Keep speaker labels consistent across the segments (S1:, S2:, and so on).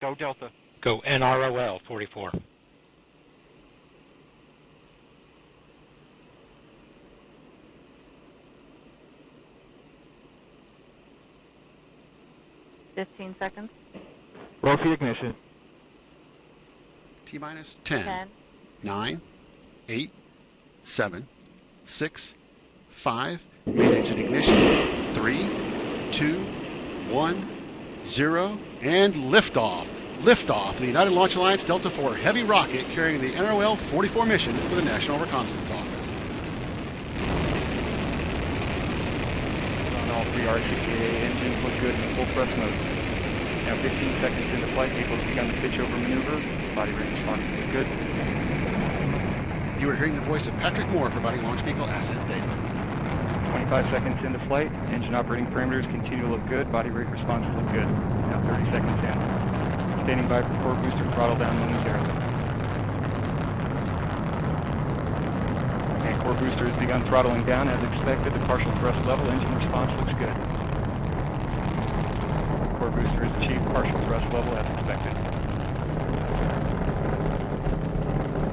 S1: Go Delta.
S2: Go NROL44.
S3: Fifteen seconds.
S1: Roll feed ignition.
S4: T-minus 10, 9, 8, 7, 6, 5, main engine ignition, 3, 2, 1, 0, and liftoff. Liftoff, the United Launch Alliance Delta IV Heavy rocket carrying the NROL44 mission for the National Reconnaissance Office.
S5: On all three RCCA engines look good in full thrust mode. Now 15 seconds into flight, vehicles begun the pitch over maneuver. Body rate response is good.
S4: You are hearing the voice of Patrick Moore providing launch vehicle asset data.
S5: 25 seconds into flight, engine operating parameters continue to look good. Body rate response look good. Now 30 seconds in. Standing by for core booster throttle down momentarily. And core booster has begun throttling down as expected. The partial thrust level, engine response looks good. Core booster has achieved partial thrust level as expected.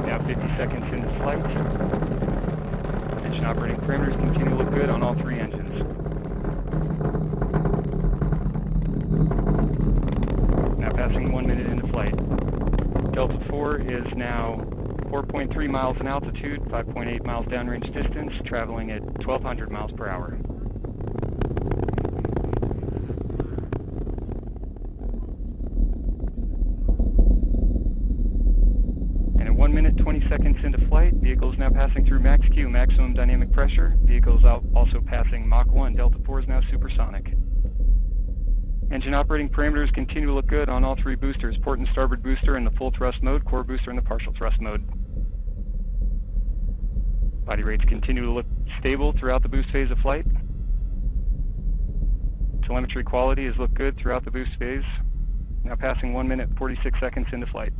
S5: Now 50 seconds into flight. Engine operating parameters continue to look good on all three engines. Now passing 1 minute into flight. Delta IV is now 4.3 miles in altitude, 5.8 miles downrange distance, traveling at 1,200 miles per hour. And at 1 minute, 20 seconds into flight, vehicle is now passing through max Q, maximum dynamic pressure. Vehicle is also passing Mach 1. Delta IV is now supersonic. Engine operating parameters continue to look good on all three boosters. Port and starboard booster in the full thrust mode, core booster in the partial thrust mode. Body rates continue to look stable throughout the boost phase of flight. Telemetry quality has looked good throughout the boost phase. Now passing 1 minute, 46 seconds into flight.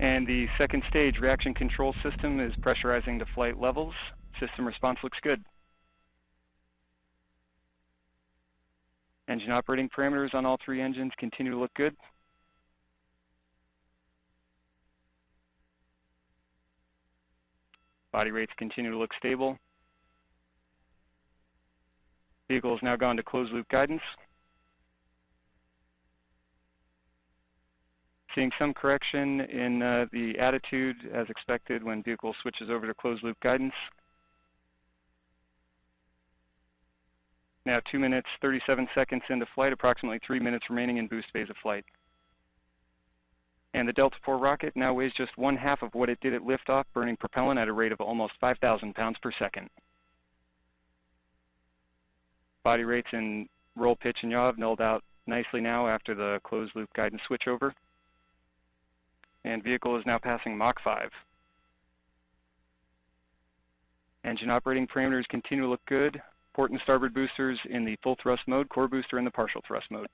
S5: And the second stage reaction control system is pressurizing to flight levels. System response looks good. Engine operating parameters on all three engines continue to look good. Body rates continue to look stable. Vehicle has now gone to closed loop guidance. Seeing some correction in the attitude as expected when vehicle switches over to closed loop guidance. Now 2 minutes, 37 seconds into flight, approximately 3 minutes remaining in boost phase of flight. And the Delta IV rocket now weighs just 1/2 of what it did at liftoff, burning propellant at a rate of almost 5,000 pounds per second. Body rates in roll, pitch, and yaw have nulled out nicely now after the closed loop guidance switchover. And vehicle is now passing Mach 5. Engine operating parameters continue to look good. Port and starboard boosters in the full thrust mode, core booster in the partial thrust mode.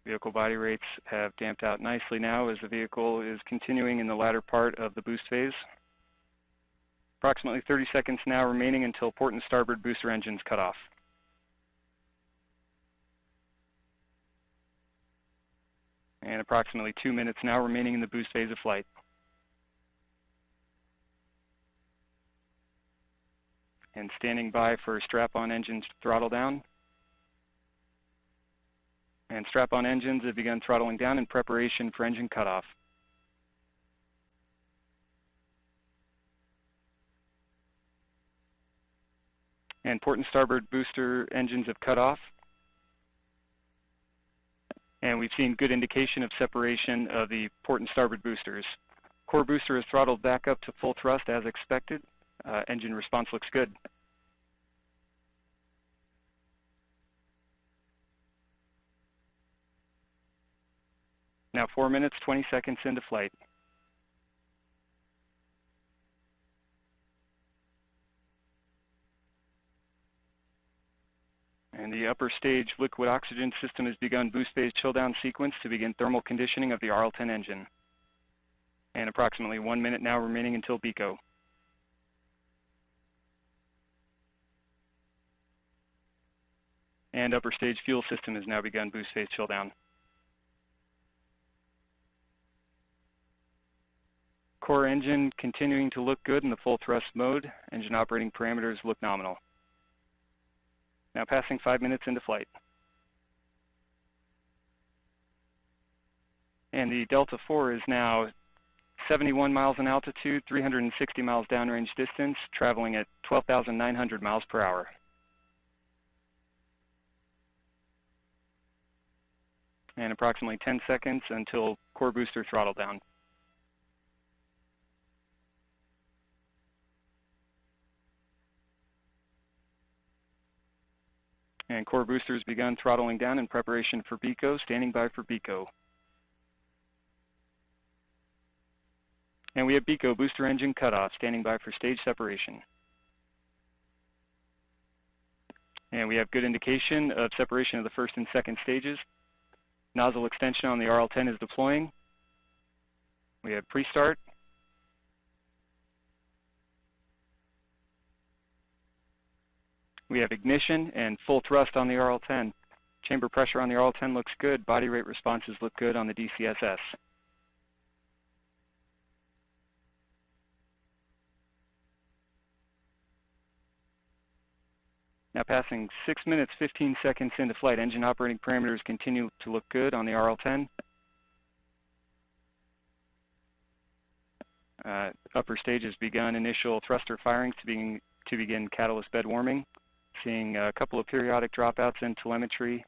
S5: Vehicle body rates have damped out nicely now as the vehicle is continuing in the latter part of the boost phase. Approximately 30 seconds now remaining until port and starboard booster engines cut off. And approximately 2 minutes now remaining in the boost phase of flight. And standing by for strap-on engines to throttle down. And strap-on engines have begun throttling down in preparation for engine cutoff. And port and starboard booster engines have cut off. And we've seen good indication of separation of the port and starboard boosters. Core booster is throttled back up to full thrust as expected. Engine response looks good. Now 4 minutes, 20 seconds into flight. And And the upper stage liquid oxygen system has begun boost phase chill down sequence to begin thermal conditioning of the RL-10 engine. And approximately 1 minute now remaining until BECO. And upper stage fuel system has now begun boost phase chill down. Core engine continuing to look good in the full thrust mode. Engine operating parameters look nominal. Now passing 5 minutes into flight. And the Delta IV is now 71 miles in altitude, 360 miles downrange distance, traveling at 12,900 miles per hour. And approximately 10 seconds until core booster throttle down. And core boosters begun throttling down in preparation for BECO, standing by for BECO. And we have BECO booster engine cutoff, standing by for stage separation. And we have good indication of separation of the first and second stages. Nozzle extension on the RL-10 is deploying. We have pre-start. We have ignition and full thrust on the RL-10. Chamber pressure on the RL-10 looks good. Body rate responses look good on the DCSS. Now passing 6 minutes, 15 seconds into flight. Engine operating parameters continue to look good on the RL-10. Upper stage has begun initial thruster firings to begin catalyst bed warming. Seeing a couple of periodic dropouts in telemetry